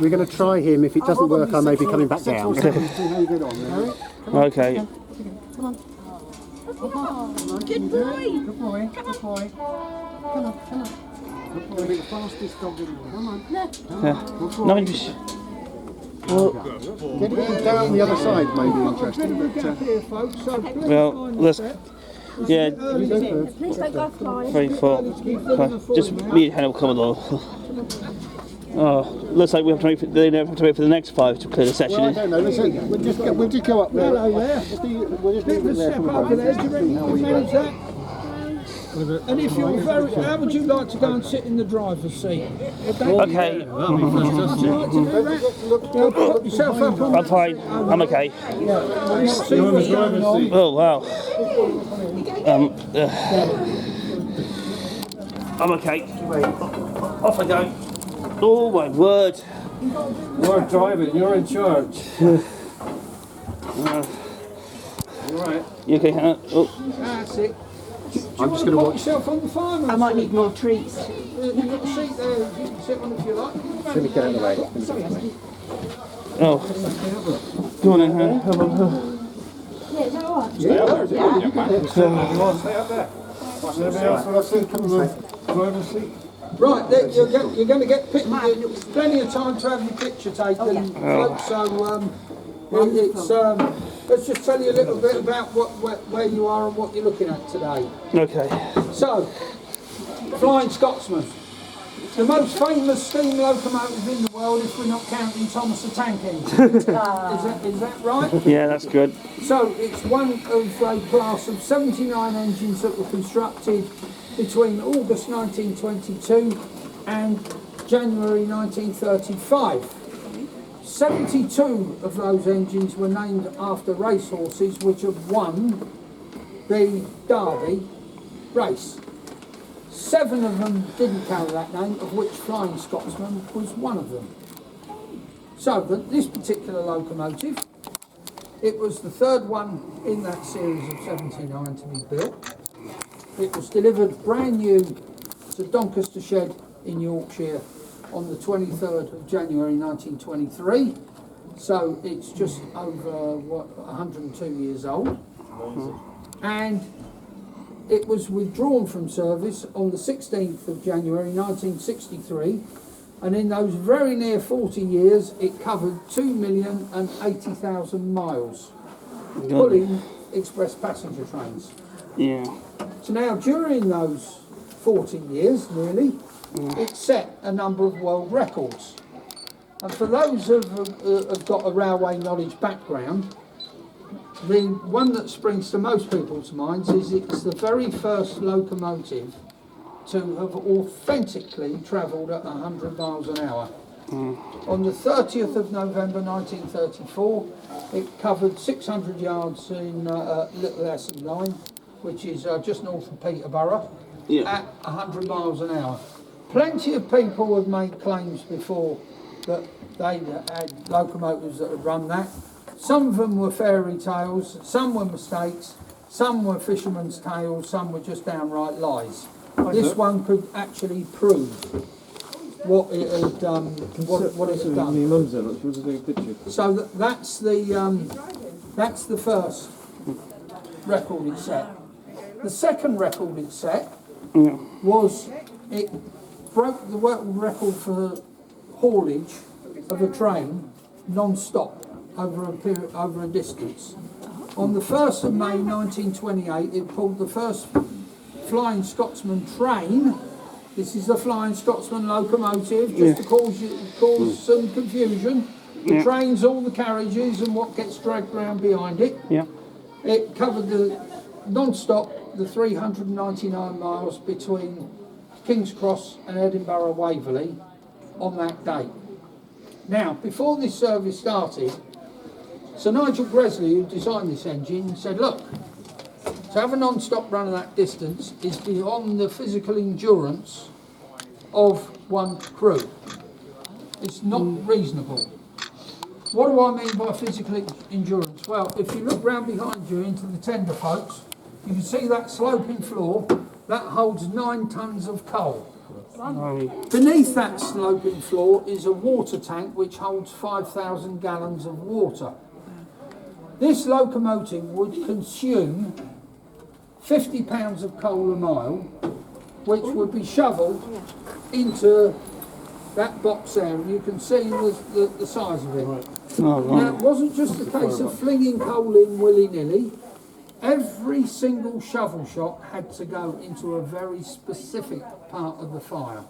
We're going to try him. If it doesn't work, I may be coming back down. See how you get on there. Okay. Come on. Good boy. Good boy. Good boy. Come on. Come on. Good boy. Be the fastest dog in the world. Come on. Good boy. No, just... Well, getting him down the other side may be interesting. well, let's... Yeah, Please don't go flying. 3, 4. Just me and Hannah will come along. Oh, looks like we have to wait for, they have to wait for the next 5 to clear the session. Well, I don't know. Listen, we'll just go up there. Hello there. We'll just leave it there for a Over there, moment. do you reckon you can manage that? And if you're very, how would you like to go and sit in the driver's seat? Okay, Put yourself up on I'm fine. I'm okay. Oh wow. I'm okay. Off I go. Oh my word. You're driving, you're in charge. Right. You okay, Hannah? Oh. That's it. I'm just going to watch. Yourself on the fireman's I might need more treats. You've got a seat there, you can sit on if you like. Let me get out of the way. Oh. Go on then, Hannah. Yeah, is that all right? You want to stay up there? Anybody else want to sit in the driver's seat? Right, you're going to get plenty of time to have your picture taken, folks, so let's just tell you a little bit about where you are and what you're looking at today. Okay. So, Flying Scotsman, the most famous steam locomotive in the world if we're not counting Thomas the Tank Engine. Is that right? Yeah, that's good. So it's one of a class of 79 engines that were constructed between August 1922 and January 1935. 72 of those engines were named after racehorses which have won the Derby race. 7 of them didn't carry that name, of which Flying Scotsman was one of them. So this particular locomotive, it was the 3rd one in that series of 79 to be built. It was delivered brand new to Doncaster Shed in Yorkshire on the 23rd of January 1923. So it's just over 102 years old. And it was withdrawn from service on the 16th of January 1963, and in those very near 40 years it covered 2,080,000 miles, pulling express passenger trains. Yeah. So now during those 40 years nearly, it set a number of world records. And for those who have got a railway knowledge background, the one that springs to most people's minds is it's the very first locomotive to have authentically travelled at 100 miles an hour. On the 30th of November 1934, it covered 600 yards in Little Essen Line, which is just north of Peterborough, at 100 miles an hour. Plenty of people have made claims before that they had locomotives that had run that. Some of them were fairy tales, some were mistakes, some were fishermen's tales, some were just downright lies. This one could actually prove what it had done, what it had done. So that's the first record it set. The second record it set was it broke the world record for haulage of a train non-stop over a distance. On the 1st of May 1928, it pulled the first Flying Scotsman train. This is the Flying Scotsman locomotive, just to cause some confusion. The train's all the carriages and what gets dragged around behind it. Yeah. It covered the non-stop, the 399 miles between King's Cross and Edinburgh Waverley on that date. Now, before this service started, Sir Nigel Gresley, who designed this engine, said, look, to have a non-stop run of that distance is beyond the physical endurance of one crew. It's not reasonable. What do I mean by physical endurance? Well, if you look round behind you into the tender, folks, you can see that sloping floor. That holds 9 tonnes of coal. Right. Beneath that sloping floor is a water tank which holds 5,000 gallons of water. This locomotive would consume 50 pounds of coal a mile, which would be shovelled into that box there, and you can see the size of it. Oh, Now, it right. wasn't just a case of flinging coal in willy-nilly. Every single shovel shot had to go into a very specific part of the fire.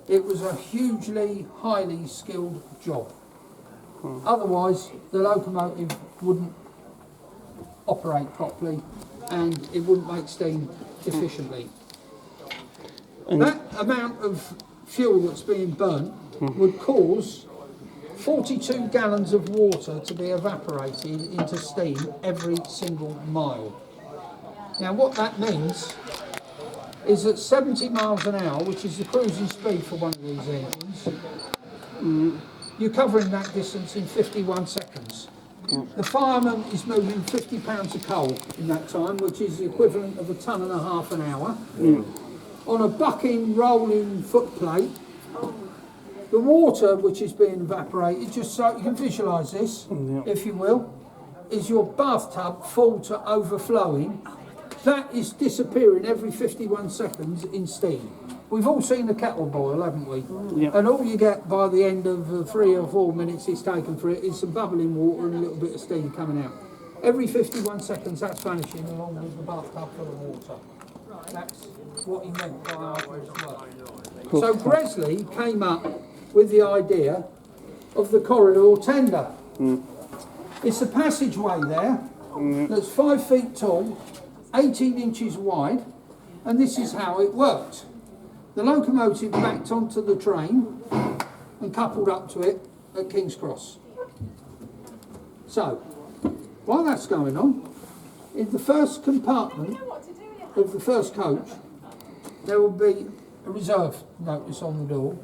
It was a hugely, highly skilled job. Otherwise, the locomotive wouldn't operate properly and it wouldn't make steam efficiently. That amount of fuel that's being burnt would cause 42 gallons of water to be evaporated into steam every single mile. Now what that means is at 70 miles an hour, which is the cruising speed for one of these engines, you're covering that distance in 51 seconds. The fireman is moving 50 pounds of coal in that time, which is the equivalent of 1.5 tons an hour. On a bucking, rolling footplate, the water which is being evaporated, just so you can visualise this, if you will, is your bathtub full to overflowing. That is disappearing every 51 seconds in steam. We've all seen a kettle boil, haven't we? Yeah. And all you get by the end of 3 or 4 minutes it's taken for it is some bubbling water and a little bit of steam coming out. Every 51 seconds that's vanishing along with the bathtub full of water. That's what he meant by arduous work. So Bresley came up with the idea of the corridor tender. It's a passageway there that's 5 feet tall, 18 inches wide, and this is how it worked. The locomotive backed onto the train and coupled up to it at King's Cross. So, while that's going on, in the first compartment of the first coach, there will be a reserve notice on the door,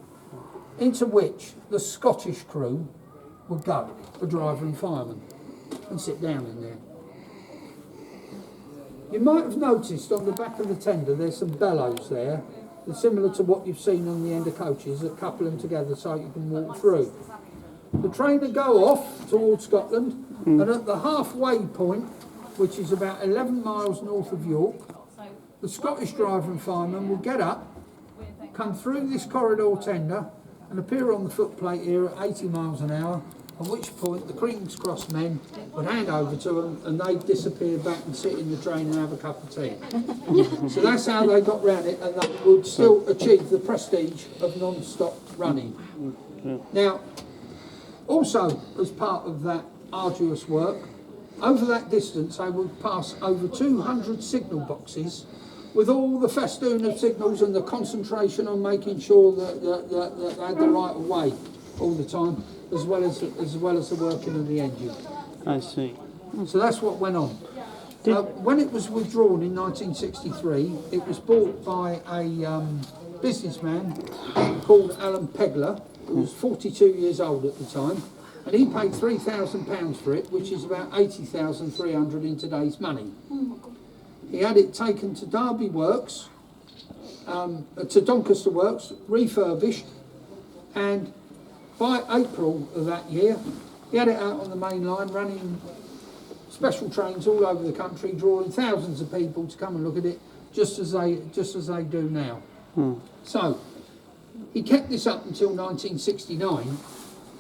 into which the Scottish crew would go, the driver and fireman, and sit down in there. You might have noticed on the back of the tender there's some bellows there, similar to what you've seen on the end of coaches that couple them together so you can walk through. The train would go off towards Scotland, and at the halfway point, which is about 11 miles north of York, the Scottish driver and fireman will get up, come through this corridor tender, and appear on the footplate here at 80 miles an hour, at which point the King's Cross men would hand over to them and they'd disappear back and sit in the train and have a cup of tea. So that's how they got round it, and they would still achieve the prestige of non-stop running. Now, also as part of that arduous work, over that distance they would pass over 200 signal boxes with all the festoon of signals and the concentration on making sure that they had the right of way all the time, as well as the working of the engine. I see. So that's what went on. When it was withdrawn in 1963, it was bought by a businessman called Alan Pegler, who was 42 years old at the time, and he paid £3,000 for it, which is about 80,300 in today's money. He had it taken to Derby Works, to Doncaster Works, refurbished, and by April of that year, he had it out on the main line, running special trains all over the country, drawing thousands of people to come and look at it, just as they do now. So he kept this up until 1969,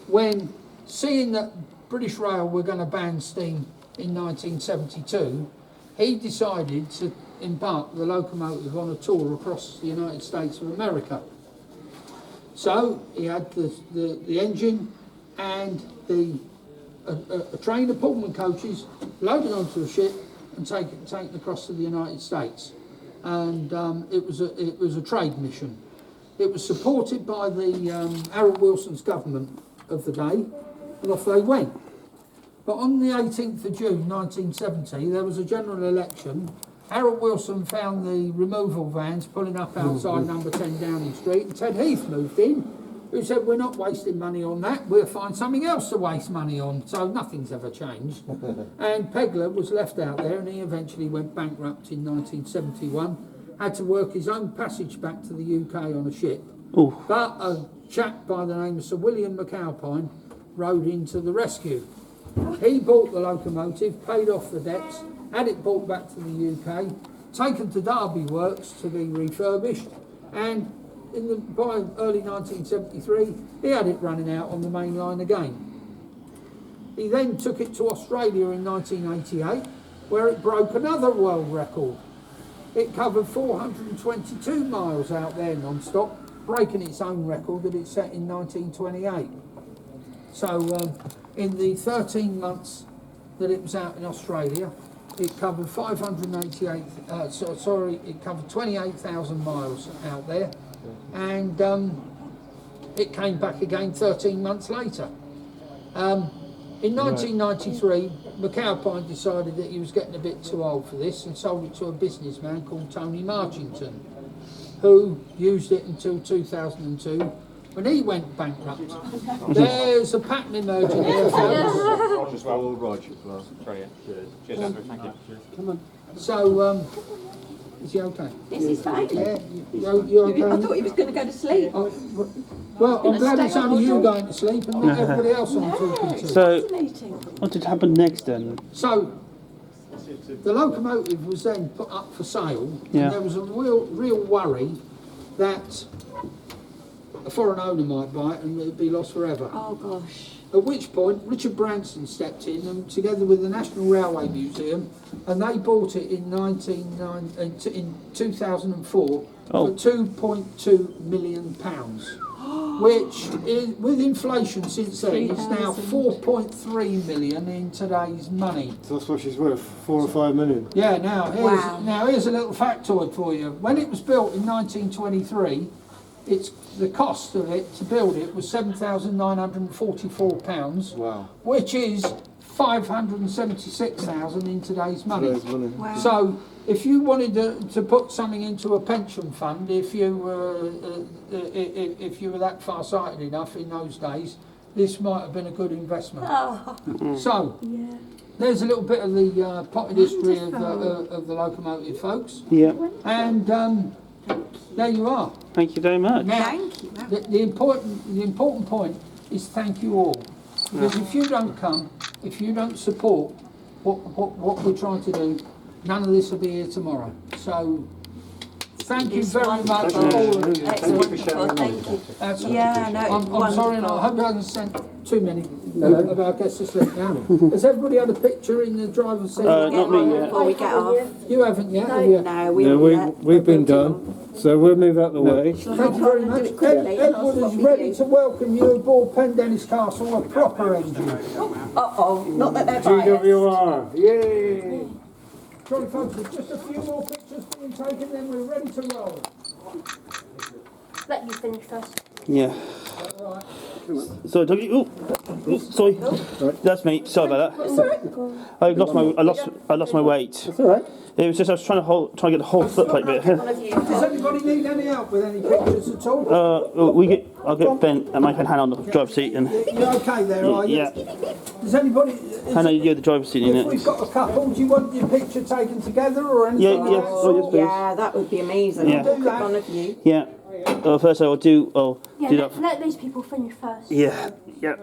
when, seeing that British Rail were going to ban steam in 1972, he decided to embark the locomotive on a tour across the United States of America. So he had the engine and a train of Pullman coaches loaded onto a ship and taken across to the United States. And it was a trade mission. It was supported by the Harold Wilson's government of the day, and off they went. But on the 18th of June 1970, there was a general election. Harold Wilson found the removal vans pulling up outside number 10 Downing Street, and Ted Heath moved in, who said, we're not wasting money on that, we'll find something else to waste money on. So nothing's ever changed. And Pegler was left out there, and he eventually went bankrupt in 1971, had to work his own passage back to the UK on a ship. Ooh. But a chap by the name of Sir William McAlpine rode into the rescue. He bought the locomotive, paid off the debts, had it brought back to the UK, taken to Derby Works to be refurbished, and by early 1973 he had it running out on the main line again. He then took it to Australia in 1988, where it broke another world record. It covered 422 miles out there non-stop, breaking its own record that it set in 1928. So in the 13 months that it was out in Australia, it covered it covered 28,000 miles out there, and it came back again 13 months later. In 1993, McAlpine decided that he was getting a bit too old for this and sold it to a businessman called Tony Marchington, who used it until 2002, when he went bankrupt. There's a pattern emerging here, folks. As well. Roger as well. Sorry, yeah. Cheers, Andrew. Thank you. Come on. So, is he okay? Yes, he's fine. Yeah, you okay? I thought he was going to go to sleep. Well, I'm glad it's only you going to sleep and not everybody else I'm talking to. So, what did happen next then? So, the locomotive was then put up for sale, Yeah. and there was a real worry that a foreign owner might buy it and it'd be lost forever. Oh gosh. At which point, Richard Branson stepped in, and together with the National Railway Museum, and they bought it in 2004 for £2.2 million, which is, with inflation since then, is now 4.3 million in today's money. So that's what she's worth, 4 or 5 million. Yeah. Now Wow. here's a little factoid for you. When it was built in 1923, the cost of it to build it was £7,944, Wow. which is 576,000 in today's money. Today's money. Wow. So, if you wanted to put something into a pension fund, if you were that far-sighted enough in those days, this might have been a good investment. Oh, So, Yeah. there's a little bit of the potted history of the locomotive, folks, Yeah. and there you are. Thank you very much. Now, thank you. the important point is thank you all, because if you don't come, if you don't support what we're trying to do, none of this will be here tomorrow. So thank you It's very much, wonderful. all of you. It's wonderful, thank you. That's all. Yeah, no, it's I'm sorry, and I wonderful. hope I haven't sent too many of our guests to sleep now. Has everybody had a picture in the driver's seat? Not me yet. Before we get off. You haven't yet, have you? No, we Yeah, haven't yet. we've been done, so we'll move out the way. Thank you very much. Edward is ready to welcome you aboard Pendennis Castle, a proper engine. Uh-oh, not that they're biased. GWR, yay! Sorry folks, there's just a few more pictures being taken, then we're ready to roll. Let you finish first. Yeah. Sorry, Dougie. Oh, sorry. That's me. Sorry about that. I lost my weight. That's alright. It was just I was trying to get the whole footplate bit. Does anybody need any help with any pictures at all? I'll get Ben and Mike and Hannah on the driver's seat, and You're okay there, are you? yeah, Does anybody... Hannah, you're the driver's seat in If we've it. got a couple, do you want your picture taken together or anything? Yeah, like yeah. that? Oh, yes, please. Yeah, that would be amazing. Yeah. Quick one of you. Yeah. First, I'll do Yeah, that. let these people finish first. Yeah. Yeah.